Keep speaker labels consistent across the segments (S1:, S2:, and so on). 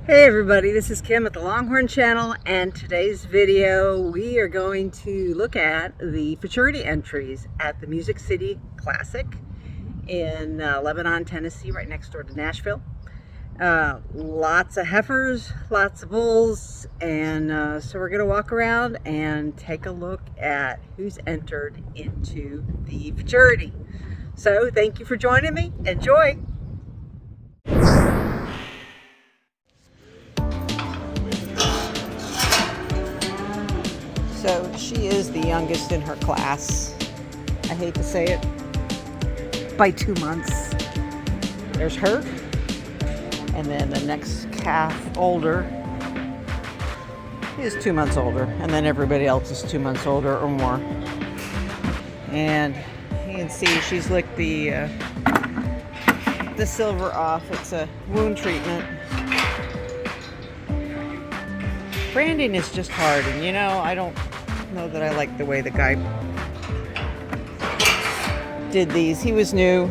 S1: Hey everybody, this is Kim at the Longhorn channel, and today's video we are going to look at the futurity entries at the Music City Classic in Lebanon, Tennessee, right next door to Nashville. Lots of heifers, lots of bulls, and so we're going to walk around and take a look at who's entered into the futurity. So thank you for joining me. Enjoy! So she is the youngest in her class. I hate to say it, by 2 months. There's her, and then the next calf older is 2 months older, and then everybody else is 2 months older or more. And you can see she's licked the silver off. It's a wound treatment. Branding is just hard, and you know, I don't know that I like the way the guy did these. He was new.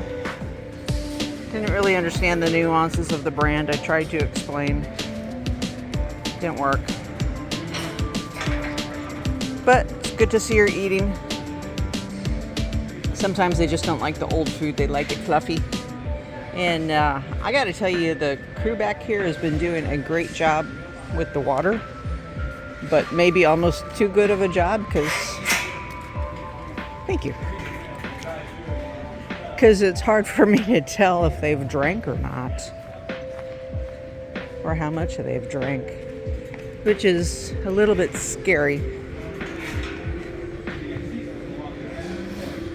S1: Didn't really understand the nuances of the brand. I tried to explain. Didn't work. But it's good to see her eating. Sometimes they just don't like the old food. They like it fluffy. And I got to tell you, the crew back here has been doing a great job with the water. But maybe almost too good of a job, because thank you, because it's hard for me to tell if they've drank or not, or how much they've drank, which is a little bit scary.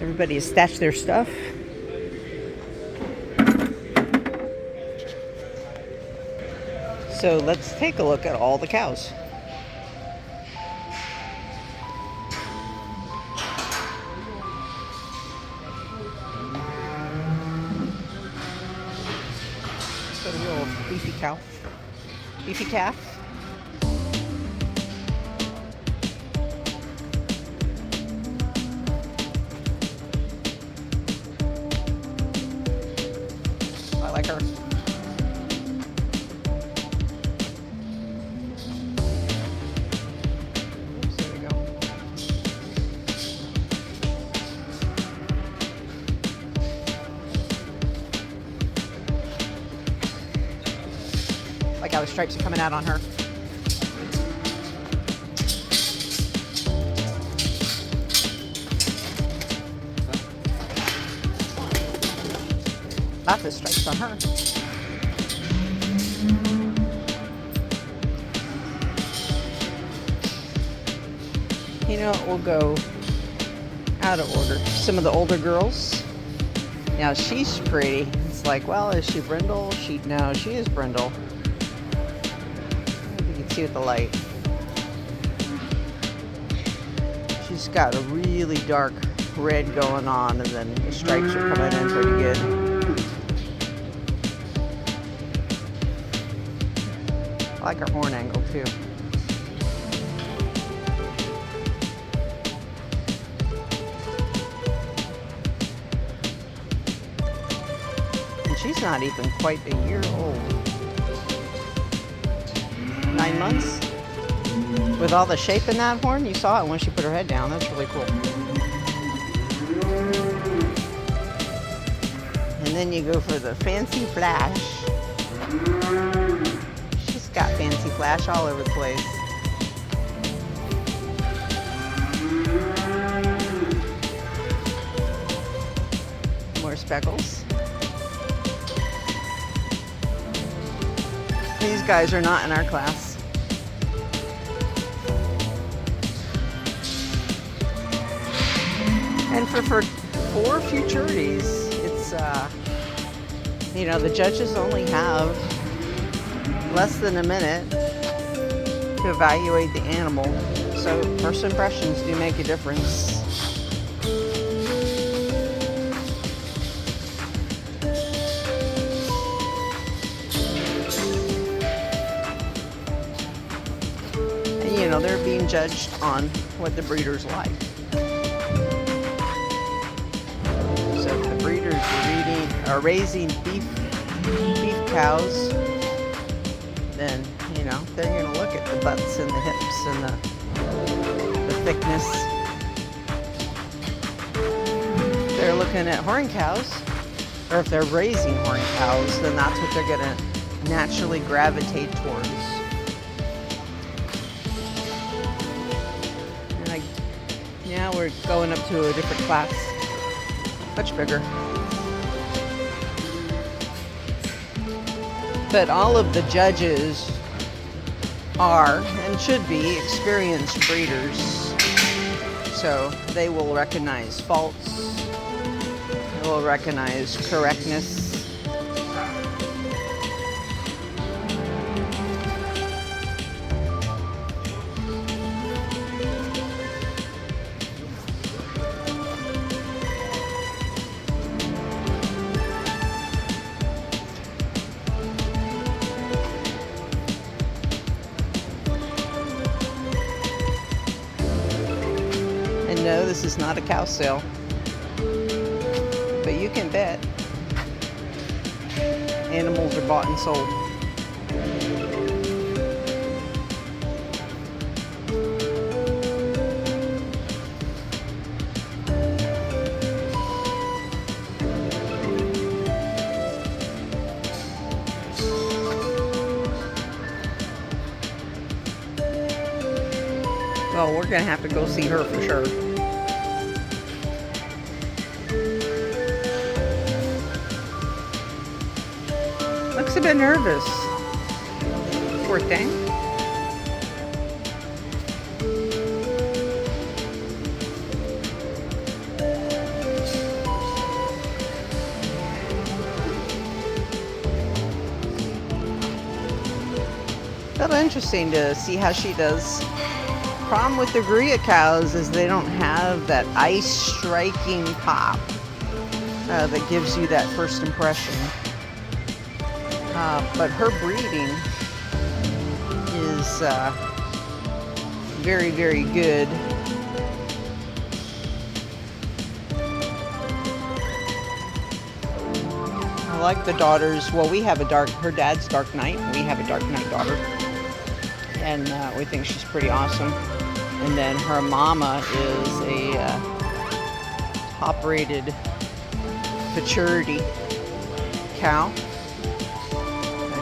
S1: Everybody has stashed their stuff. So let's take a look at all the cows. A little beefy cow, beefy calf. I like her. Oops, there we go. Like how the stripes are coming out on her. Lots of stripes on her. You know, we'll go out of order. Some of the older girls. Now she's pretty. It's like, well, is she brindle? No, she is brindle. See with the light. She's got a really dark red going on, and then the stripes are coming in pretty good. I like her horn angle too. And she's not even quite a year old. 9 months. With all the shape in that horn, you saw it when she put her head down. That's really cool. And then you go for the fancy flash. She's got fancy flash all over the place. More speckles. These guys are not in our class. And for 4 futurities, it's, you know, the judges only have less than a minute to evaluate the animal. So first impressions do make a difference. And, you know, they're being judged on what the breeders like. Are raising beef cows, then they're going to look at the butts and the hips and the thickness. They're looking at horn cows, or if they're raising horn cows, then that's what they're going to naturally gravitate towards. And now we're going up to a different class, much bigger. But all of the judges are and should be experienced breeders, so they will recognize faults, they will recognize correctness. No, this is not a cow sale, but you can bet animals are bought and sold. Well, we're gonna have to go see her for sure. Looks a bit nervous. Poor thing. That'll be interesting to see how she does. Problem with the Korea cows is they don't have that ice striking pop that gives you that first impression. But her breeding is very, very good. I like the daughters. Well, we have her dad's dark night. We have a dark night daughter. And we think she's pretty awesome. And then her mama is a top-rated futurity cow.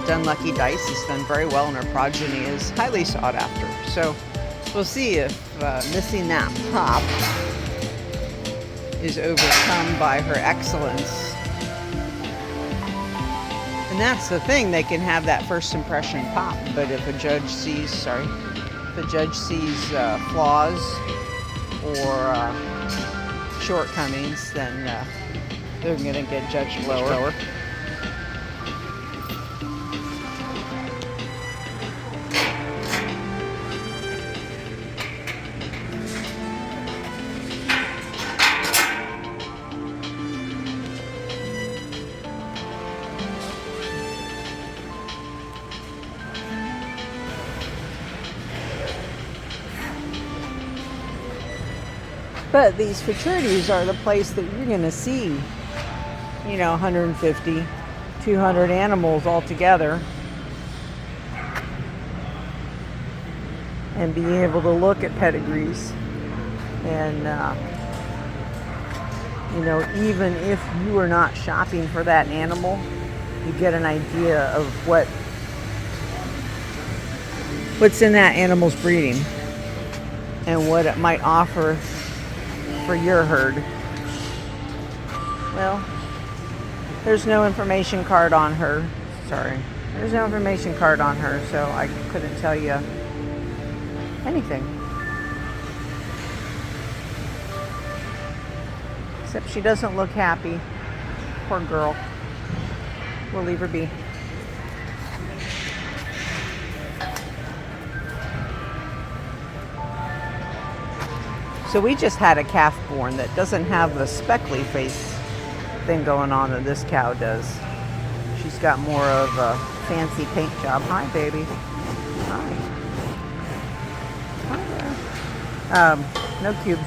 S1: Done Lucky Dice has done very well, and her progeny is highly sought after. So we'll see if missing that pop is overcome by her excellence. And that's the thing, they can have that first impression pop, but if a judge sees, flaws or shortcomings, then they're going to get judged lower. But these futurities are the place that you're going to see, 150, 200 animals all together, and be able to look at pedigrees. And, even if you are not shopping for that animal, you get an idea of what's in that animal's breeding and what it might offer for your herd. Well, there's no information card on her. Sorry. There's no information card on her, so I couldn't tell you anything. Except she doesn't look happy. Poor girl. We'll leave her be. So we just had a calf born that doesn't have the speckly face thing going on that this cow does. She's got more of a fancy paint job. Hi, baby. Hi. Hi there. No cubes.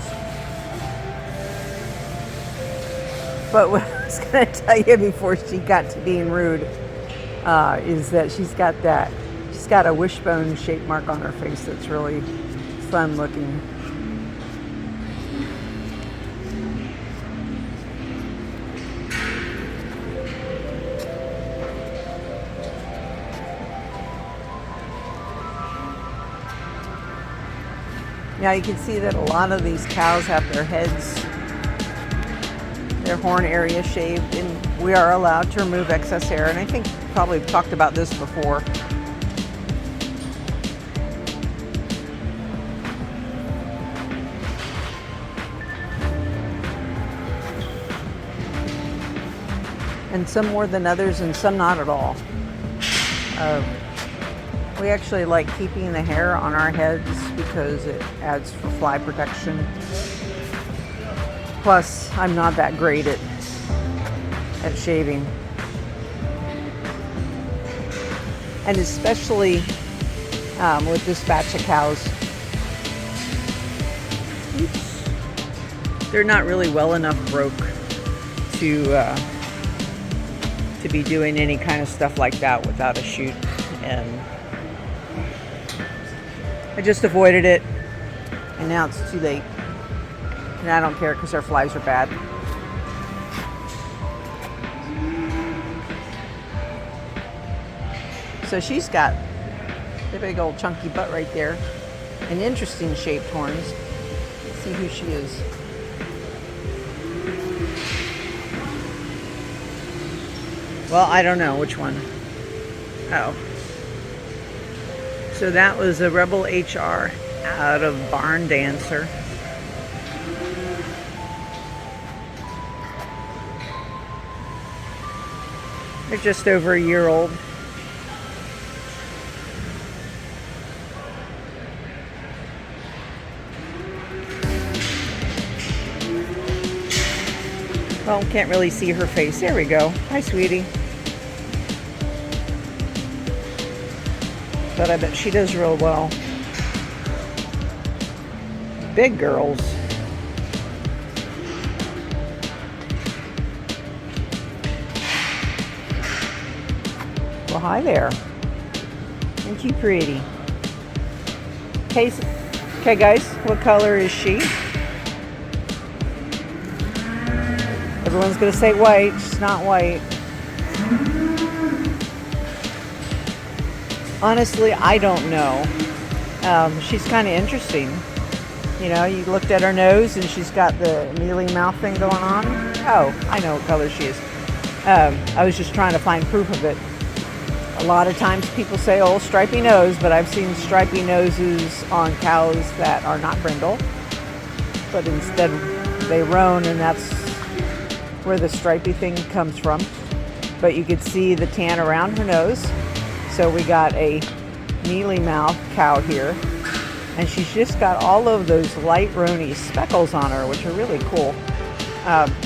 S1: But what I was going to tell you before she got to being rude is that she's got got a wishbone shape mark on her face that's really fun looking. Now you can see that a lot of these cows have their heads, their horn area shaved, and we are allowed to remove excess hair. And I think probably talked about this before. And some more than others, and some not at all. We actually like keeping the hair on our heads because it adds for fly protection. Plus, I'm not that great at shaving. And especially with this batch of cows. Oops. They're not really well enough broke to be doing any kind of stuff like that without a chute. And I just avoided it, and now it's too late. And I don't care because our flies are bad. So she's got the big old chunky butt right there, and interesting shaped horns. Let's see who she is. Well, I don't know which one. Oh. So that was a Rebel HR out of Barn Dancer. They're just over a year old. Well, can't really see her face. There we go. Hi, sweetie. But I bet she does real well. Big girls. Well, hi there. Ain't you pretty? Okay, guys, what color is she? Everyone's gonna say white. She's not white. Honestly, I don't know. She's kind of interesting. You know, you looked at her nose and she's got the mealy mouth thing going on. Oh, I know what color she is. I was just trying to find proof of it. A lot of times people say, oh, stripy nose, but I've seen stripy noses on cows that are not brindle. But instead they roan, and that's where the stripy thing comes from. But you could see the tan around her nose. So we got a mealy mouth cow here, and she's just got all of those light rony speckles on her, which are really cool.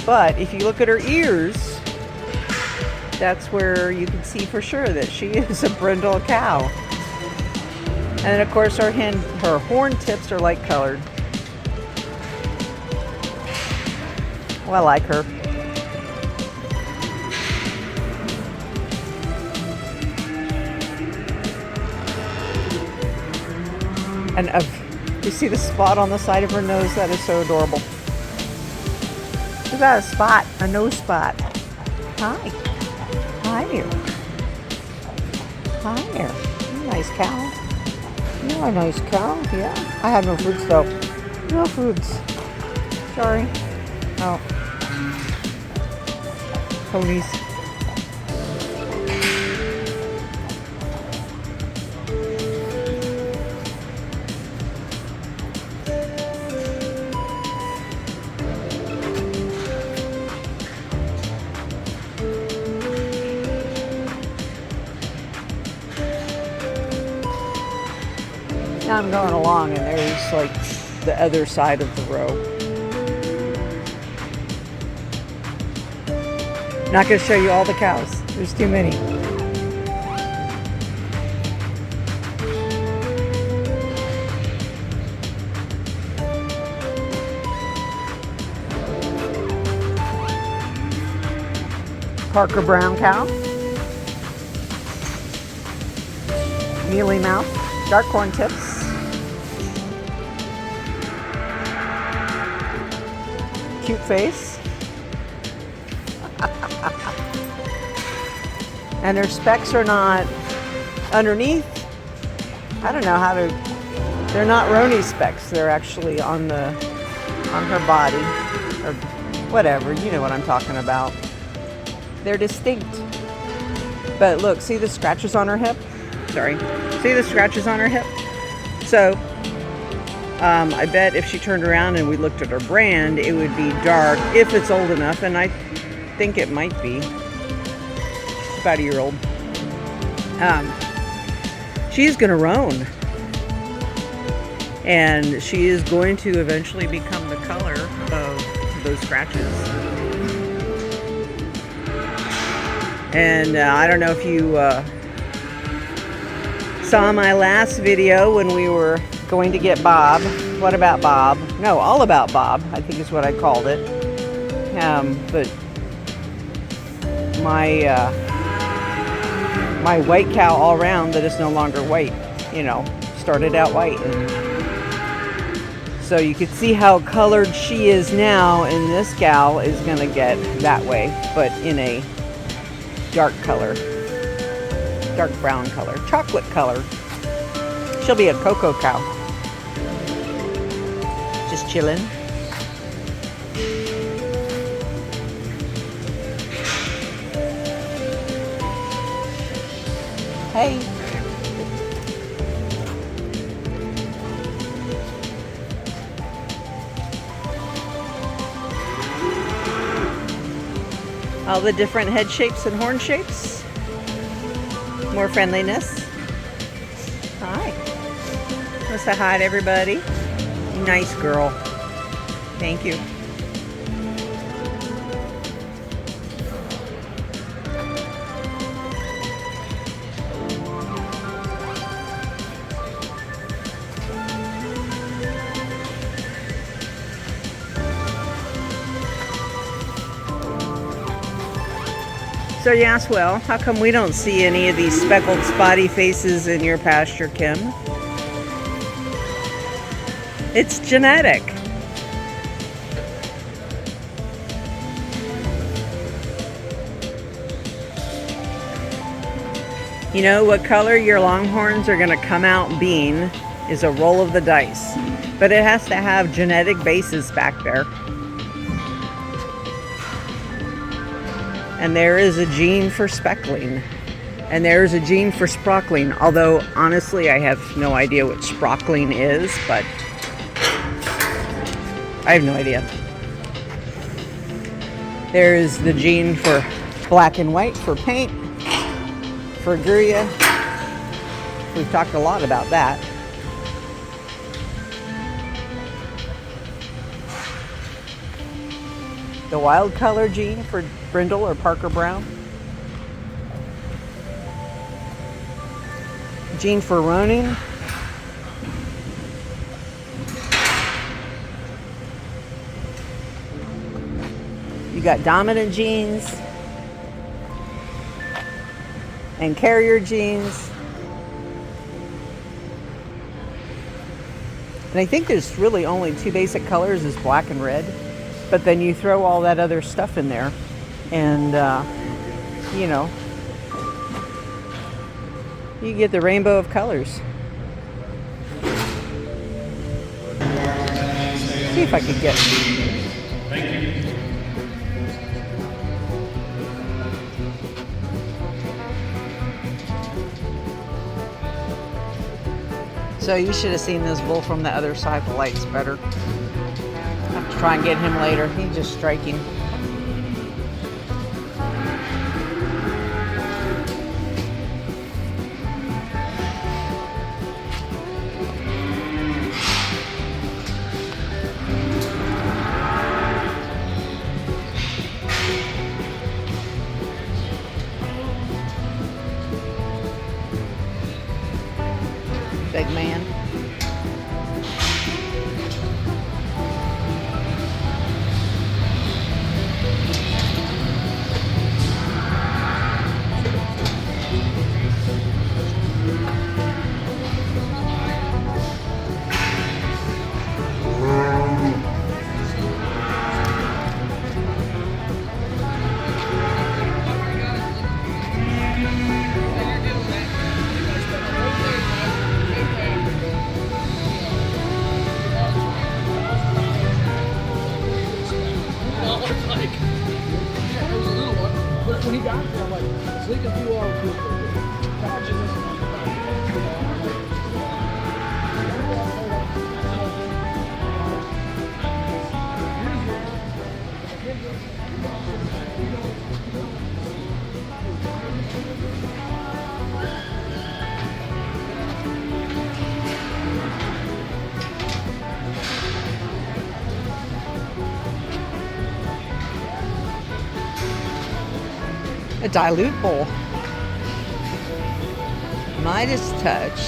S1: But if you look at her ears, that's where you can see for sure that she is a brindle cow. And then of course her horn tips are light colored. Well, I like her. And you see the spot on the side of her nose? That is so adorable. She's got a spot, a nose spot. Hi. Hi there. Hi there. You're a nice cow. You're a nice cow. Yeah. I have no foods though. No foods. Sorry. Oh. Ponies. Now I'm going along, and there's like the other side of the row. Not going to show you all the cows. There's too many. Parker brown cow. mealy mouth, dark horn tips. Cute face. And her specs are not underneath. I don't know how to, they're not Roni specs. They're actually on her body, or whatever, you know what I'm talking about. They're distinct. But look, see the scratches on her hip? Sorry. See the scratches on her hip? So, I bet if she turned around and we looked at her brand, it would be dark if it's old enough, and I think it might be. She's about a year old. She's gonna roan. And she is going to eventually become the color of those scratches. And I don't know if you saw my last video when we were going to get Bob. What about Bob? No, all about Bob, I think is what I called it. But my white cow all around that is no longer white, you know, started out white. And so you can see how colored she is now, and this gal is gonna get that way, but in a dark color, dark brown color, chocolate color. She'll be a cocoa cow. Just chilling. Hey. All the different head shapes and horn shapes. More friendliness. Hi. Let's say hi to everybody. Nice girl. Thank you. So you ask, well, how come we don't see any of these speckled spotty faces in your pasture, Kim? It's genetic. You know what color your Longhorns are going to come out being is a roll of the dice. But it has to have genetic basis back there. And there is a gene for speckling. And there's a gene for sprockling. Although, honestly, I have no idea what sprockling is, but I have no idea. There is the gene for black and white, for paint, for Guria. We've talked a lot about that. The wild color gene for brindle or Parker Brown. Gene for roaning. You got dominant genes and carrier genes. And I think there's really only two basic colors, is black and red. But then you throw all that other stuff in there, and you know, you get the rainbow of colors. See if I could get. So you should have seen this bull from the other side. The light's better. I'll have to try and get him later. He's just striking. Big man.
S2: when he got there, I'm like, sleeping through all the
S1: A dilute bowl. Midas touch.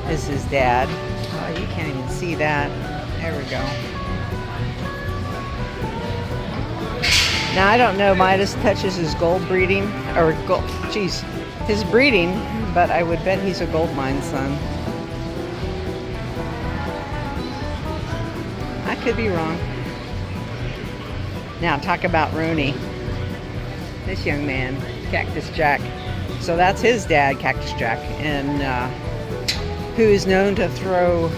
S1: This is Dad. Oh, you can't even see that. There we go. Now I don't know Midas touches his gold breeding or gold. Geez, his breeding, but I would bet he's a gold mine son. I could be wrong. Now talk about Rooney. This young man, Cactus Jack. So that's his dad, Cactus Jack, and who is known to throw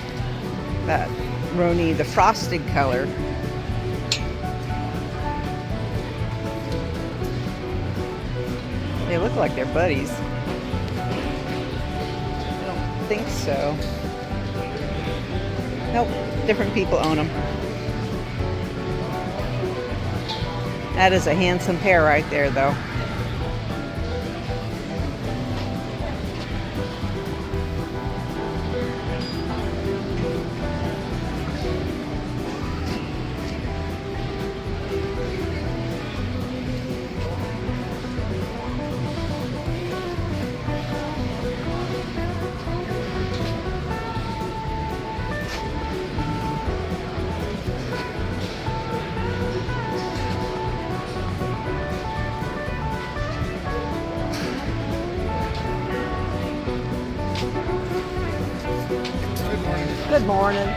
S1: that Rooney, the frosted color. They look like they're buddies. I don't think so. Nope, different people own them. That is a handsome pair right there, though. Good morning.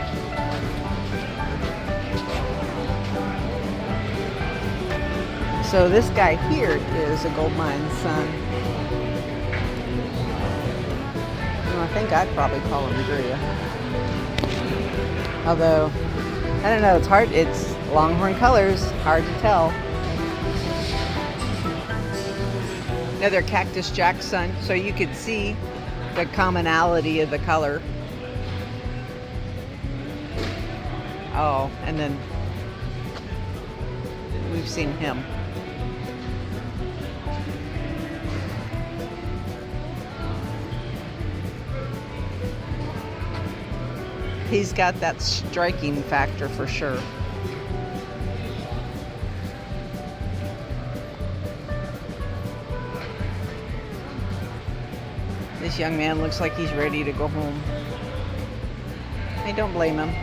S1: So this guy here is a gold mine son. Well, I think I'd probably call him Drea. Although, I don't know, it's hard. It's Longhorn colors, hard to tell. Another Cactus Jack son, so you could see the commonality of the color. Oh, and then we've seen him. He's got that striking factor for sure. This young man looks like he's ready to go home. I don't blame him.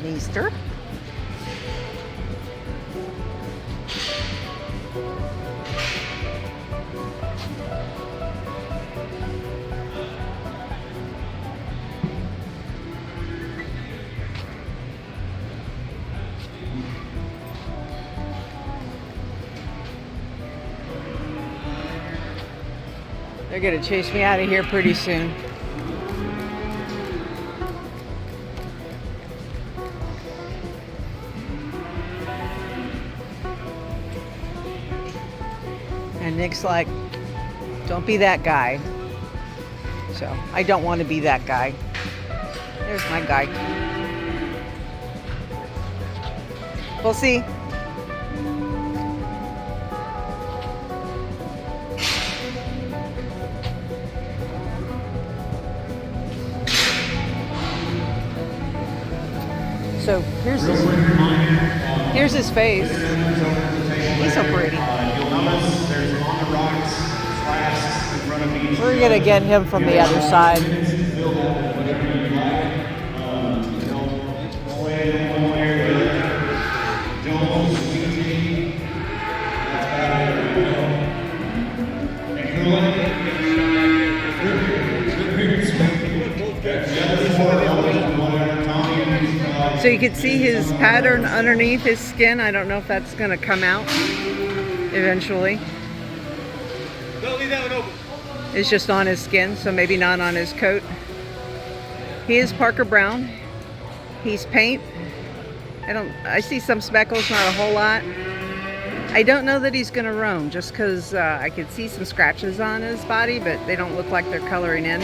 S1: Easter. They're gonna chase me out of here pretty soon. And Nick's like, don't be that guy. So I don't want to be that guy. There's my guy. We'll see. So here's his face. He's so pretty. We're gonna get him from the other side. So you can see his pattern underneath his skin. I don't know if that's going to come out eventually.
S2: Don't leave that one open.
S1: It's just on his skin, so maybe not on his coat. He is Parker Brown. He's paint. I see some speckles, not a whole lot. I don't know that he's gonna roam just because I could see some scratches on his body, but they don't look like they're coloring in.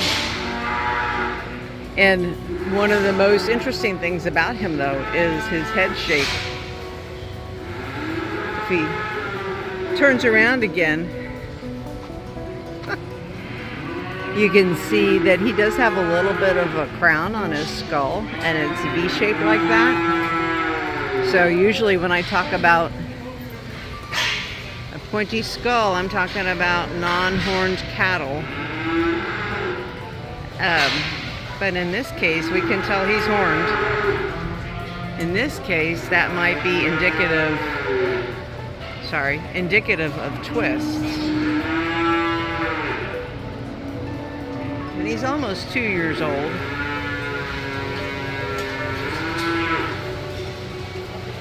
S1: And one of the most interesting things about him though is his head shape. If he turns around again, you can see that he does have a little bit of a crown on his skull, and it's V-shaped like that. So usually when I talk about a pointy skull, I'm talking about non-horned cattle. But in this case, we can tell he's horned. In this case, that might be indicative of twists. And he's almost 2 years old.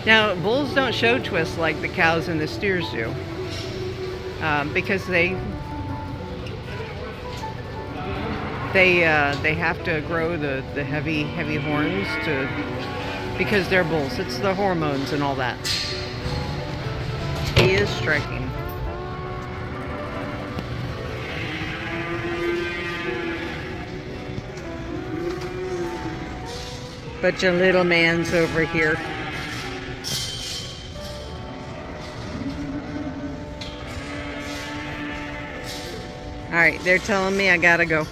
S1: Now, bulls don't show twists like the cows and the steers do, because they have to grow the heavy horns because they're bulls. It's the hormones and all that. He is striking. But your little man's over here. All right, they're telling me I gotta go.